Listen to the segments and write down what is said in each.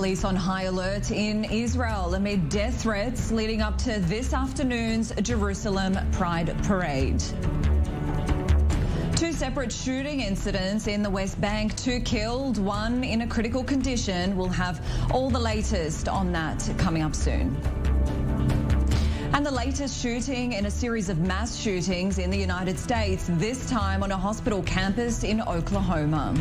Police on high alert in Israel amid death threats leading up to this afternoon's Jerusalem Pride Parade. Two separate shooting incidents in the West Bank, 2 killed, 1 in a critical condition. We'll have all the latest on that coming up soon. And the latest shooting in a series of mass shootings in the United States, this time on a hospital campus in Oklahoma.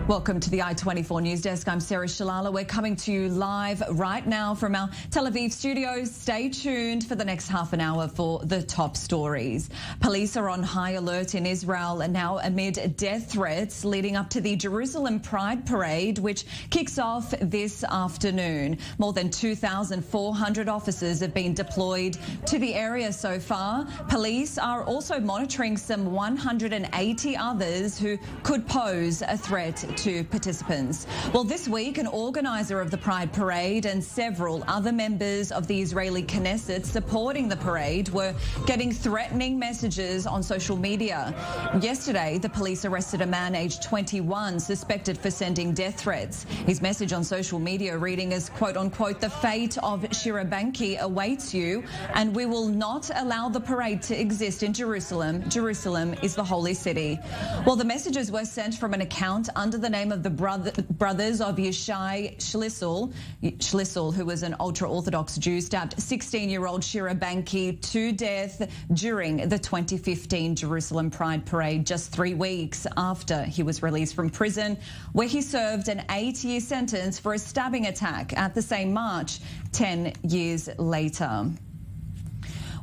Welcome to the i24 News Desk. I'm Sarah Shalala. We're coming to you live right now from our Tel Aviv studios. Stay tuned for the next half an hour for the top stories. Police are on high alert in Israel and now amid death threats leading up to the Jerusalem Pride Parade, which kicks off this afternoon. More than 2,400 officers have been deployed to the area so far. Police are also monitoring some 180 others who could pose a threat to participants. Well, this week, an organizer of the Pride Parade and several other members of the Israeli Knesset supporting the parade were getting threatening messages on social media. Yesterday, the police arrested a man aged 21 suspected for sending death threats. His message on social media reading as, quote unquote, "The fate of Shira Banki awaits you, and we will not allow the parade to exist in Jerusalem. Jerusalem is the holy city." Well, the messages were sent from an account under the name of the brothers of Yishai Schlissel, who was an ultra-Orthodox Jew, stabbed 16-year-old Shira Banki to death during the 2015 Jerusalem Pride Parade, just 3 weeks after he was released from prison, where he served an 8-year sentence for a stabbing attack at the same march 10 years later.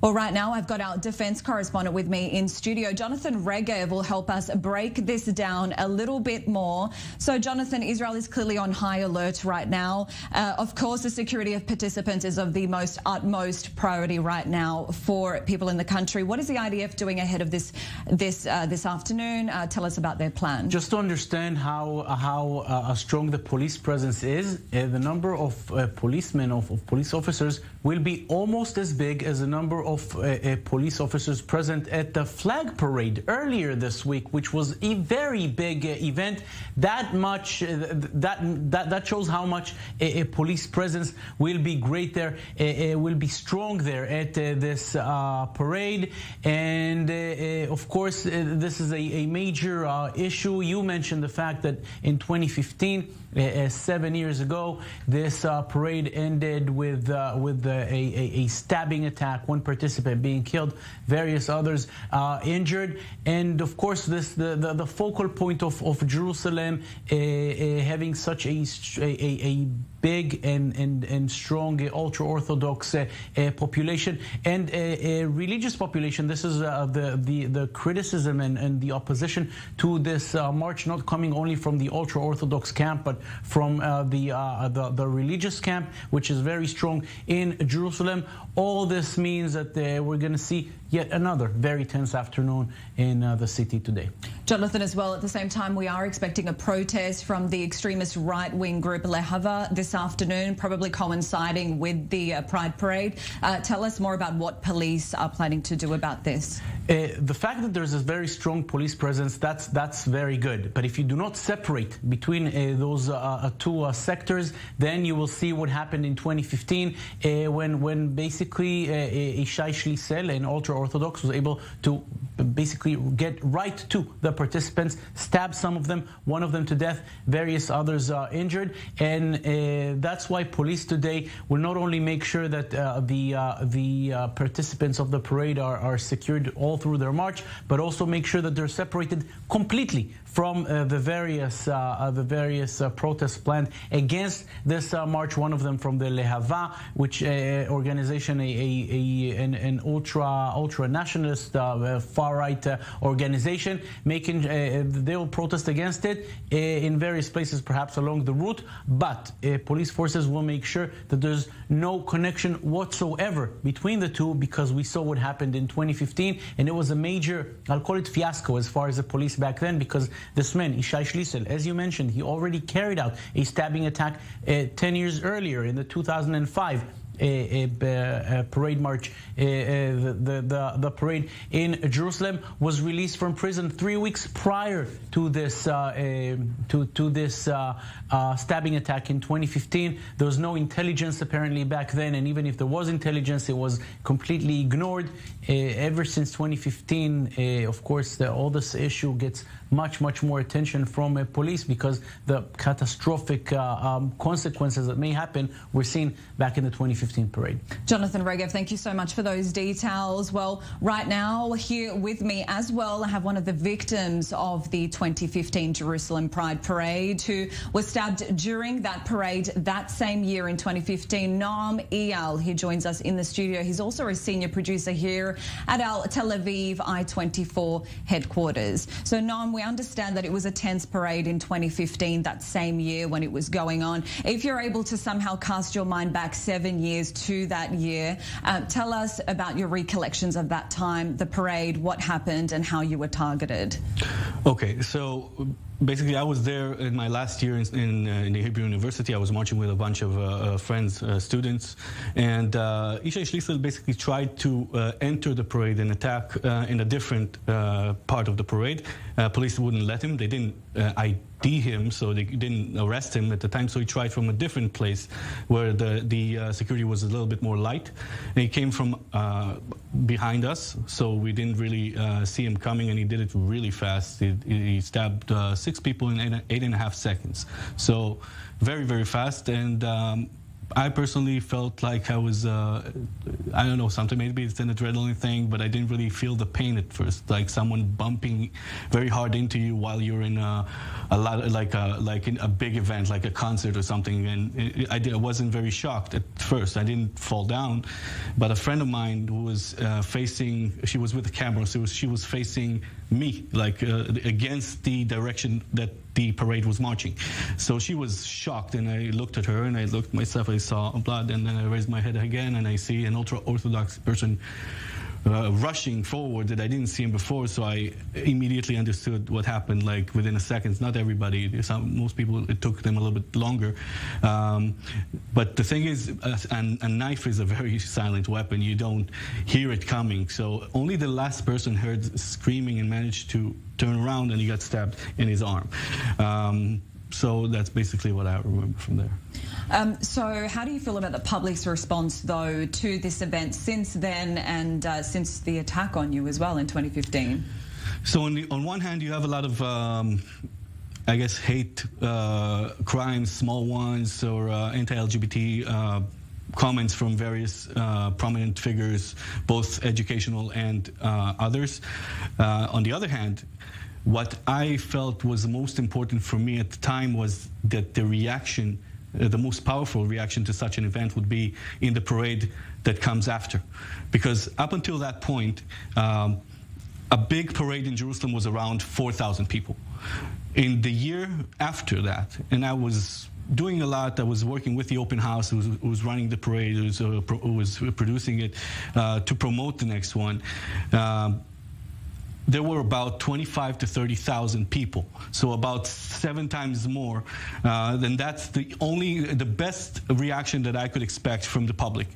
Well, right now I've got our defense correspondent with me in studio. Jonathan Regev will help us break this down a little bit more. So, Jonathan, Israel is clearly on high alert right now. Of course, the security of participants is of the utmost priority right now for people in the country. What is the IDF doing ahead of this afternoon? Tell us about their plan. Just to understand how strong the police presence is, the number of policemen, of police officers, will be almost as big as the number of police officers present at the flag parade earlier this week, which was a very big event. That much that shows how much a police presence will be great there, will be strong there at this parade. And of course, this is a major issue. You mentioned the fact that in 2015, 7 years ago, this parade ended with a stabbing attack, one participant being killed, various others injured. And of course, the focal point of Jerusalem having such a big and strong ultra-Orthodox population and a religious population. This is the criticism and the opposition to this march, not coming only from the ultra-Orthodox camp, but from the religious camp, which is very strong in Jerusalem. All this means that we're going to see yet another very tense afternoon in the city today. Jonathan, as well, at the same time, we are expecting a protest from the extremist right-wing group Lehava this afternoon, probably coinciding with the Pride Parade. Tell us more about what police are planning to do about this. The fact that there's a very strong police presence, that's very good. But if you do not separate between those two sectors, then you will see what happened in 2015 when basically Yishai Schlissel, an ultra-Orthodox, was able to basically get right to the participants, stab some of them, one of them to death, various others injured. And that's why police today will not only make sure that the participants of the parade are secured all through their march, but also make sure that they're separated completely from the various protests planned against this march. One of them from the Lehava, which organization, an ultra nationalist far right organization, making they will protest against it in various places, perhaps along the route. But police forces will make sure that there's no connection whatsoever between the two, because we saw what happened in 2015, and it was a major, I'll call it fiasco as far as the police back then, because this man, Yishai Schlissel, as you mentioned, he already carried out a stabbing attack 10 years earlier in the 2005 parade march, the parade in Jerusalem, was released from prison 3 weeks prior to this stabbing attack in 2015. There was no intelligence apparently back then, and even if there was intelligence, it was completely ignored. Ever since 2015, of course, all this issue gets much more attention from police, because the catastrophic consequences that may happen were seen back in the 2015 parade. Jonathan Regev, thank you so much for those details. Well, right now here with me as well, I have one of the victims of the 2015 Jerusalem Pride Parade, who was stabbed during that parade that same year in 2015. Noam Eyal, he joins us in the studio. He's also a senior producer here at our Tel Aviv i24 headquarters. So Noam, we understand that it was a tense parade in 2015, that same year when it was going on. If you're able to somehow cast your mind back 7 years to that year, tell us about your recollections of that time, the parade, what happened and how you were targeted. Okay, so basically I was there in my last year in the Hebrew University. I was marching with a bunch of friends, students, and Isha Shlisel basically tried to enter the parade and attack in a different part of the parade. Police wouldn't let him. They didn't ID him, so they didn't arrest him at the time, so he tried from a different place where the security was a little bit more light. And he came from behind us, so we didn't really see him coming, and he did it really fast. He stabbed 6 people in 8.5 seconds. So very fast, and I personally felt like I was, I don't know, something, maybe it's an adrenaline thing, but I didn't really feel the pain at first, like someone bumping very hard into you while you're in a in a big event, like a concert or something. And I wasn't very shocked at first. I didn't fall down, but a friend of mine who was she was with the camera, so she was facing me, like against the direction that the parade was marching. So she was shocked, and I looked at her, and I looked myself, I saw blood, and then I raised my head again, and I see an ultra-Orthodox person rushing forward that I didn't see him before, so I immediately understood what happened, like within a second. Not everybody, most people, it took them a little bit longer. But the thing is, a knife is a very silent weapon. You don't hear it coming. So only the last person heard screaming and managed to turn around, and he got stabbed in his arm. So that's basically what I remember from there. So how do you feel about the public's response, though, to this event since then, and since the attack on you as well in 2015? So on one hand, you have a lot of, I guess, hate crimes, small ones, or anti-LGBT comments from various prominent figures, both educational and others. On the other hand, what I felt was the most important for me at the time was that the reaction, the most powerful reaction to such an event would be in the parade that comes after. Because up until that point, a big parade in Jerusalem was around 4,000 people. In the year after that, and I was doing a lot. I was working with the open house who was running the parade, who was producing it to promote the next one. There were about 25 to 30,000 people, so about 7 times more. Then that's the best reaction that I could expect from the public,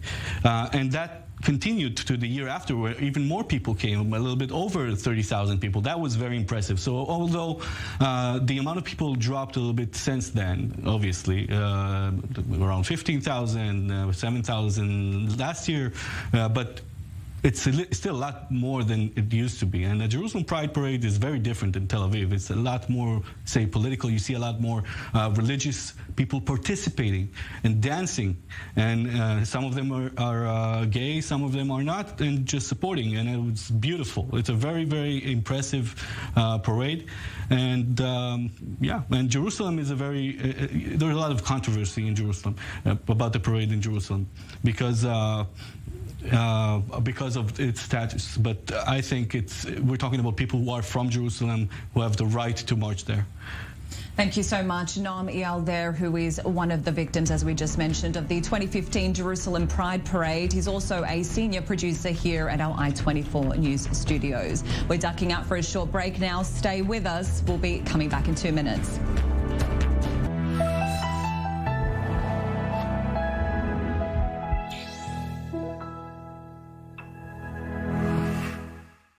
and that continued to the year after, where even more people came, a little bit over 30,000 people. That was very impressive. So although the amount of people dropped a little bit since then, obviously, around 15,000, 7,000 last year, but it's still a lot more than it used to be. And the Jerusalem Pride Parade is very different in Tel Aviv. It's a lot more, say, political. You see a lot more religious people participating and dancing. And some of them are gay, some of them are not, and just supporting. And it was beautiful. It's a very, very impressive parade. And yeah, and Jerusalem is there's a lot of controversy in Jerusalem about the parade in Jerusalem because of its status. But I think we're talking about people who are from Jerusalem, who have the right to march there. Thank you so much. Noam Eyal there, who is one of the victims, as we just mentioned, of the 2015 Jerusalem Pride Parade. He's also a senior producer here at our i24 News studios. We're ducking out for a short break now. Stay with us. We'll be coming back in 2 minutes.